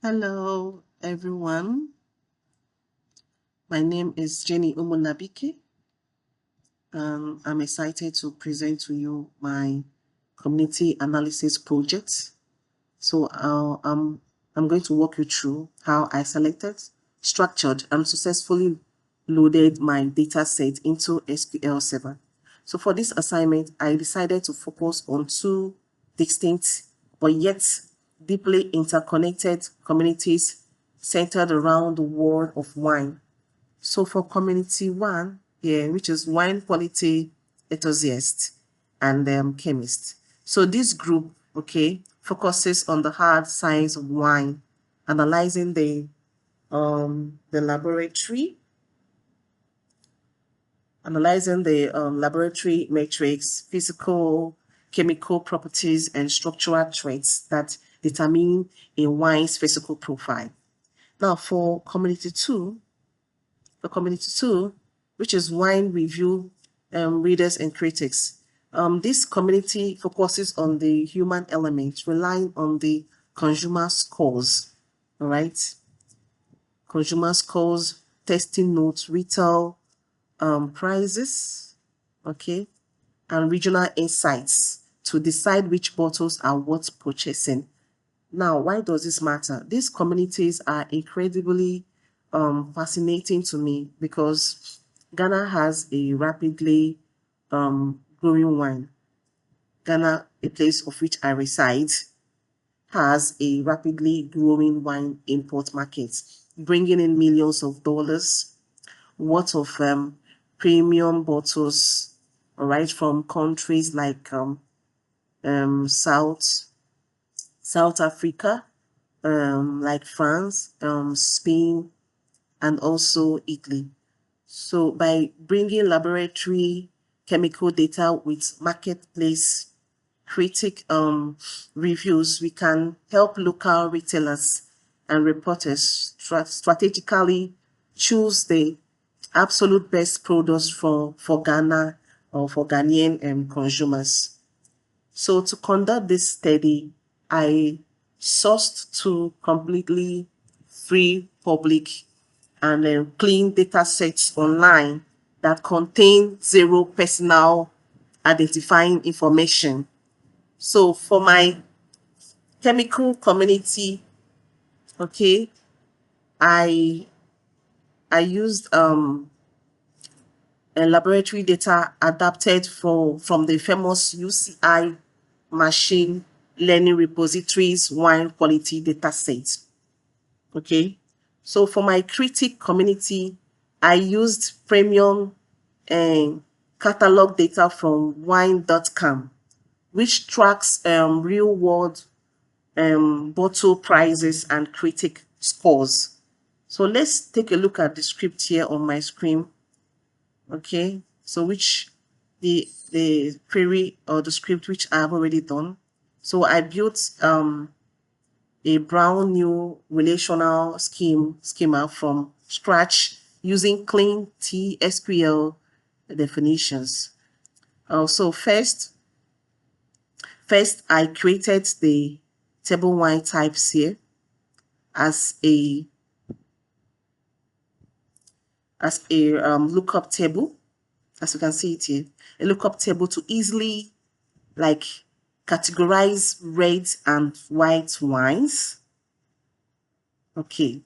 Hello, everyone. My name is Jenny Umunabike. I'm excited to present to you my community analysis project. So I'm going to walk you through how I selected, structured, and successfully loaded my data set into SQL Server. So for this assignment, I decided to focus on two distinct but yet deeply interconnected communities centered around the world of wine. So for community one, yeah, which is wine quality enthusiast and chemist. So this group, okay, focuses on the hard science of wine, analyzing the laboratory, laboratory metrics, physical, chemical properties, and structural traits that determine a wine's physical profile. Now for community two, which is wine review readers and critics. This community focuses on the human element, relying on the consumer scores, all right? Consumer scores, testing notes, retail prices, okay, and regional insights to decide which bottles are worth purchasing. Now, why does this matter? These communities are incredibly fascinating to me because Ghana has a rapidly growing wine. Ghana, a place of which I reside, has a rapidly growing wine import market, bringing in millions of dollars worth of premium bottles, all right, from countries like South Africa, like France, Spain, and also Italy. So by bringing laboratory chemical data with marketplace critic reviews, we can help local retailers and reporters strategically choose the absolute best products for Ghana or for Ghanaian consumers. So to conduct this study, I sourced two completely free, public, and clean data sets online that contain zero personal identifying information. So for my chemical community, okay, I I used a laboratory data adapted from the famous UCI machine learning repositories wine quality data set. Okay. So for my critic community, I used premium catalog data from wine.com, which tracks real world bottle prices and critic scores. So let's take a look at the script here on my screen. Okay. So which the query or the script which I've already done. So I built a brand new relational schema from scratch using clean TSQL definitions. So first I created the table wine types here as a lookup table, as you can see it here, a lookup table to easily like categorize red and white wines. Okay,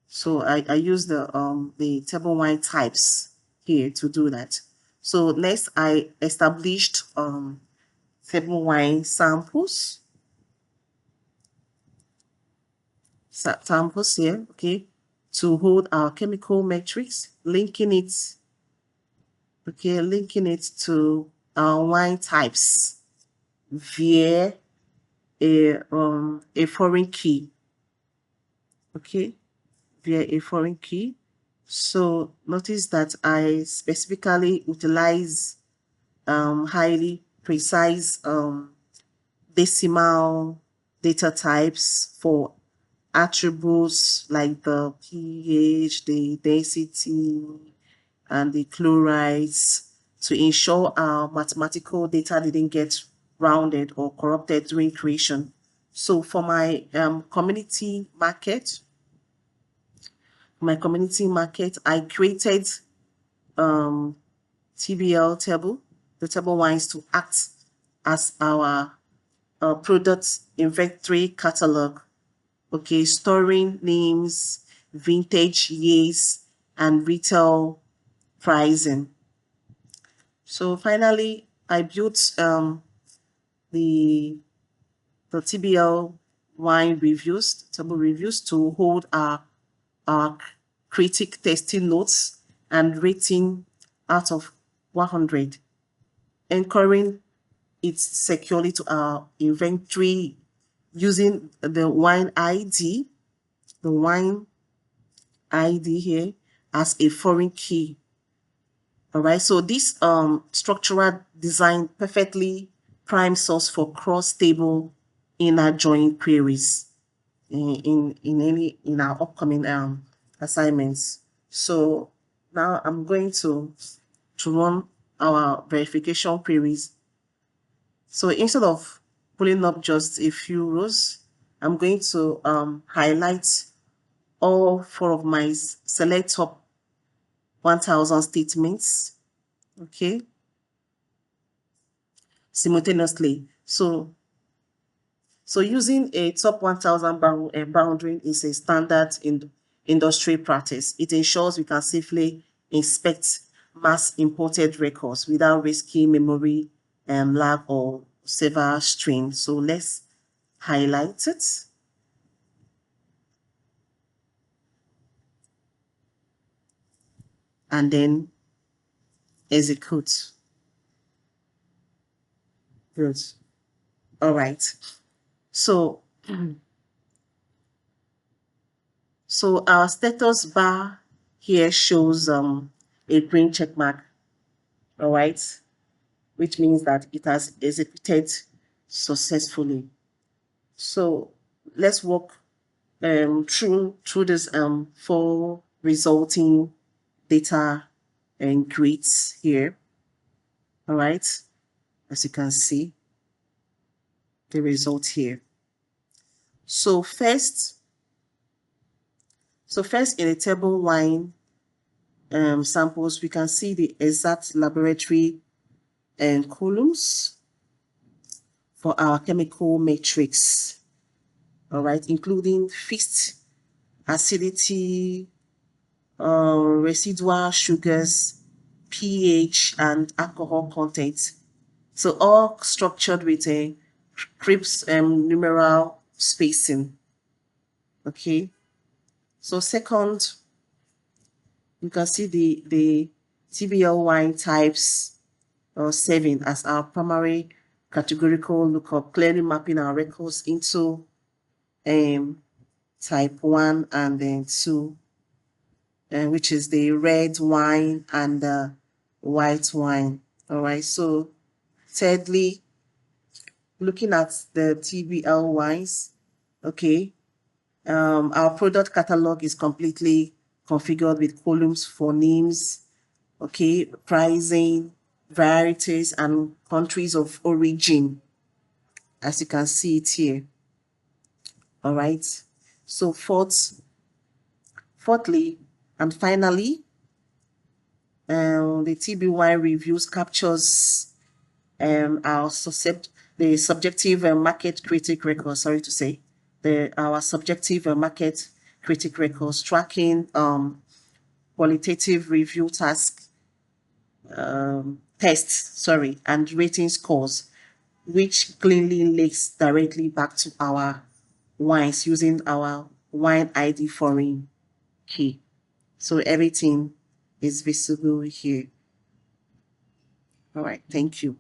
so I use the table wine types here to do that. So next I established table wine samples here, okay, to hold our chemical matrix, linking it to our wine types via a foreign key, okay, via a foreign key. So notice that I specifically utilize highly precise decimal data types for attributes like the pH, the density, and the chlorides to ensure our mathematical data didn't get rounded or corrupted during creation. So for my community market, I created TBL table, the table wines, to act as our product inventory catalog. Okay, storing names, vintage years, and retail pricing. So finally, I built the TBL wine reviews, table reviews, to hold our critic tasting notes and rating out of 100, anchoring it securely to our inventory using the wine ID here as a foreign key. All right, so this structural design perfectly primes us for cross-table inner join queries in our upcoming assignments. So now I'm going to run our verification queries. So instead of pulling up just a few rows, I'm going to highlight all 4 of my select top 1000 statements, okay, simultaneously. So using a top 1000 boundary is a standard in industry practice. It ensures we can safely inspect mass imported records without risking memory lag or server strain. So let's highlight it. And then execute. Good. All right. So our status bar here shows a green check mark. All right, which means that it has executed successfully. So let's walk through this 4 resulting data and grids here. All right, as you can see the result here. So first in the table wine samples, we can see the exact laboratory and columns for our chemical matrix. All right, including fixed acidity, residual sugars, pH, and alcohol content. So all structured with a Krebs numeral spacing. Okay. So second, you can see the TBL wine types saving as our primary categorical lookup, clearly mapping our records into type 1 and then 2, which is the red wine and the white wine. All right, so thirdly, looking at the TBL wines, okay, our product catalog is completely configured with columns for names, okay, pricing, varieties, and countries of origin, as you can see it here. All right, so fourthly and finally, the TBY reviews captures the subjective market critic record, sorry to say, our subjective market critic records, tracking qualitative review tests, and rating scores, which cleanly links directly back to our wines using our wine ID foreign key. So everything is visible here. All right, thank you.